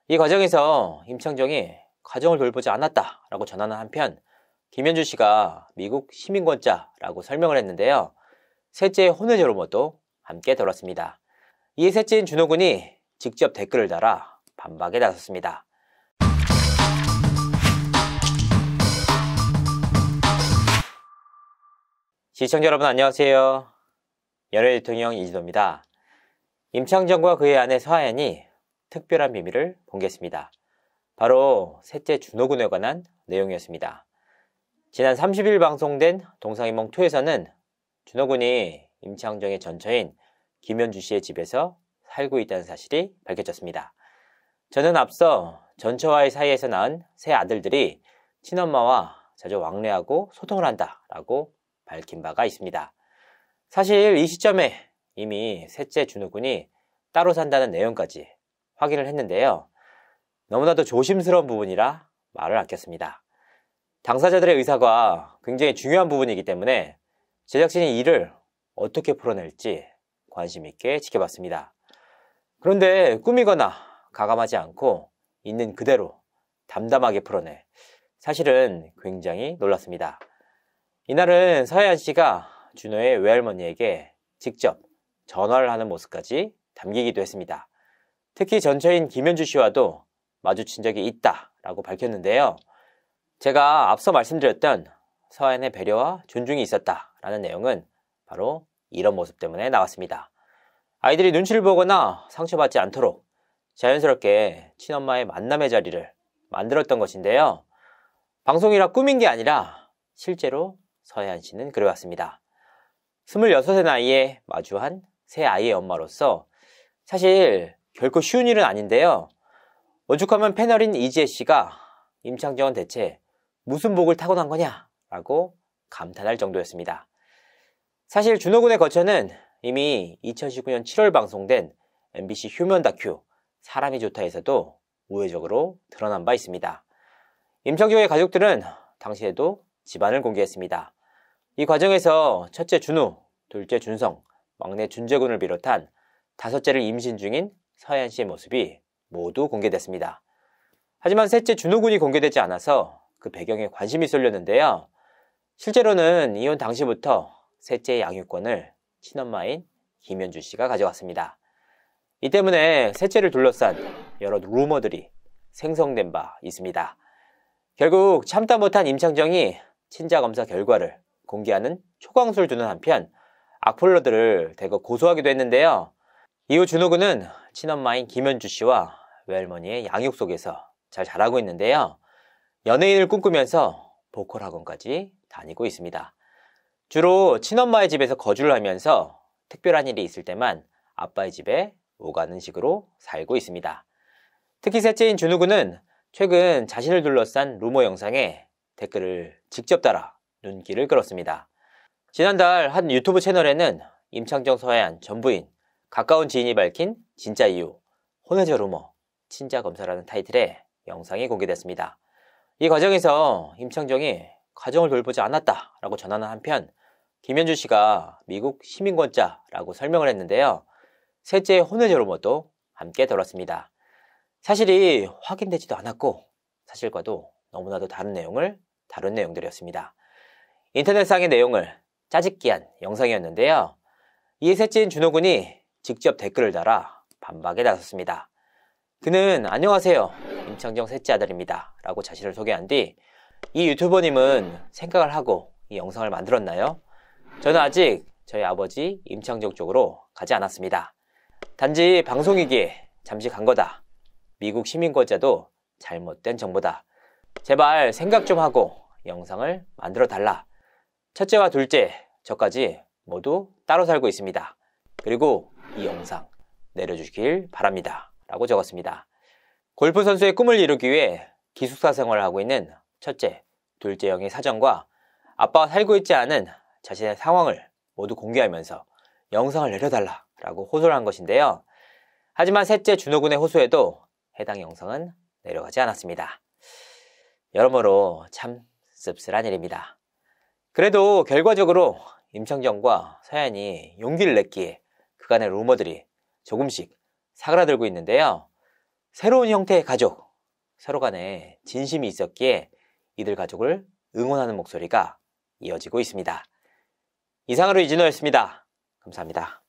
이 과정에서 임창정이 가정을 돌보지 않았다라고 전하는 한편 김현주 씨가 미국 시민권자라고 설명을 했는데요. 셋째의 혼외 루머도 함께 돌았습니다. 이에 셋째인 준호 군이 직접 댓글을 달아 반박에 나섰습니다. 시청자 여러분 안녕하세요. 연예 대통령 이진호입니다. 임창정과 그의 아내 서하연이 특별한 비밀을 공개했습니다. 바로 셋째 준호 군에 관한 내용이었습니다. 지난 30일 방송된 동상이몽2에서는 준호 군이 임창정의 전처인 김현주 씨의 집에서 살고 있다는 사실이 밝혀졌습니다. 저는 앞서 전처와의 사이에서 낳은 세 아들들이 친엄마와 자주 왕래하고 소통을 한다라고 밝힌 바가 있습니다. 사실 이 시점에 이미 셋째 준호 군이 따로 산다는 내용까지 확인을 했는데요. 너무나도 조심스러운 부분이라 말을 아꼈습니다. 당사자들의 의사가 굉장히 중요한 부분이기 때문에 제작진이 이를 어떻게 풀어낼지 관심 있게 지켜봤습니다. 그런데 꾸미거나 가감하지 않고 있는 그대로 담담하게 풀어내 사실은 굉장히 놀랐습니다. 이날은 서하연 씨가 준호의 외할머니에게 직접 전화를 하는 모습까지 담기기도 했습니다. 특히 전처인 김현주 씨와도 마주친 적이 있다라고 밝혔는데요. 제가 앞서 말씀드렸던 서하연의 배려와 존중이 있었다라는 내용은 바로 이런 모습 때문에 나왔습니다. 아이들이 눈치를 보거나 상처받지 않도록 자연스럽게 친엄마의 만남의 자리를 만들었던 것인데요. 방송이라 꾸민 게 아니라 실제로 서하연 씨는 그래왔습니다. 26의 나이에 마주한 새 아이의 엄마로서 사실 결코 쉬운 일은 아닌데요. 오죽하면 패널인 이지혜 씨가 임창정은 대체 무슨 복을 타고난 거냐 라고 감탄할 정도였습니다. 사실 준호 군의 거처는 이미 2019년 7월 방송된 MBC 휴먼 다큐 사람이 좋다에서도 우회적으로 드러난 바 있습니다. 임창정의 가족들은 당시에도 집안을 공개했습니다. 이 과정에서 첫째 준호, 둘째 준성, 막내 준재군을 비롯한 다섯째를 임신 중인 서하연 씨의 모습이 모두 공개됐습니다. 하지만 셋째 준호 군이 공개되지 않아서 그 배경에 관심이 쏠렸는데요. 실제로는 이혼 당시부터 셋째의 양육권을 친엄마인 김현주 씨가 가져갔습니다. 이 때문에 셋째를 둘러싼 여러 루머들이 생성된 바 있습니다. 결국 참다 못한 임창정이 친자검사 결과를 공개하는 초강수를 두는 한편 악플러들을 대거 고소하기도 했는데요. 이후 준호 군은 친엄마인 김현주 씨와 외할머니의 양육 속에서 잘 자라고 있는데요. 연예인을 꿈꾸면서 보컬 학원까지 다니고 있습니다. 주로 친엄마의 집에서 거주를 하면서 특별한 일이 있을 때만 아빠의 집에 오가는 식으로 살고 있습니다. 특히 셋째인 준호 군은 최근 자신을 둘러싼 루머 영상에 댓글을 직접 달아 눈길을 끌었습니다. 지난달 한 유튜브 채널에는 임창정 서하연 전 부인, 가까운 지인이 밝힌 진짜 이유, 혼외자 루머, 친자 검사라는 타이틀의 영상이 공개됐습니다. 이 과정에서 임창정이 가정을 돌보지 않았다라고 전하는 한편 김현주 씨가 미국 시민권자라고 설명을 했는데요. 셋째의 혼외자 루머도 함께 돌았습니다. 사실이 확인되지도 않았고 사실과도 너무나도 다른 내용을 다룬 내용들이었습니다. 인터넷상의 내용을 짜집기한 영상이었는데요. 이에 셋째인 준호 군이 직접 댓글을 달아 반박에 나섰습니다. 그는 안녕하세요 임창정 셋째 아들입니다 라고 자신을 소개한 뒤 이 유튜버님은 생각을 하고 이 영상을 만들었나요? 저는 아직 저희 아버지 임창정 쪽으로 가지 않았습니다. 단지 방송이기에 잠시 간 거다. 미국 시민권자도 잘못된 정보다. 제발 생각 좀 하고 영상을 만들어 달라. 첫째와 둘째, 저까지 모두 따로 살고 있습니다. 그리고 이 영상 내려주길 바랍니다. 라고 적었습니다. 골프 선수의 꿈을 이루기 위해 기숙사 생활을 하고 있는 첫째, 둘째 형의 사정과 아빠가 살고 있지 않은 자신의 상황을 모두 공개하면서 영상을 내려달라 라고 호소를 한 것인데요. 하지만 셋째 준호 군의 호소에도 해당 영상은 내려가지 않았습니다. 여러모로 참 씁쓸한 일입니다. 그래도 결과적으로 임창정과 서하연이 용기를 냈기에 그간의 루머들이 조금씩 사그라들고 있는데요. 새로운 형태의 가족, 서로 간에 진심이 있었기에 이들 가족을 응원하는 목소리가 이어지고 있습니다. 이상으로 이진호였습니다. 감사합니다.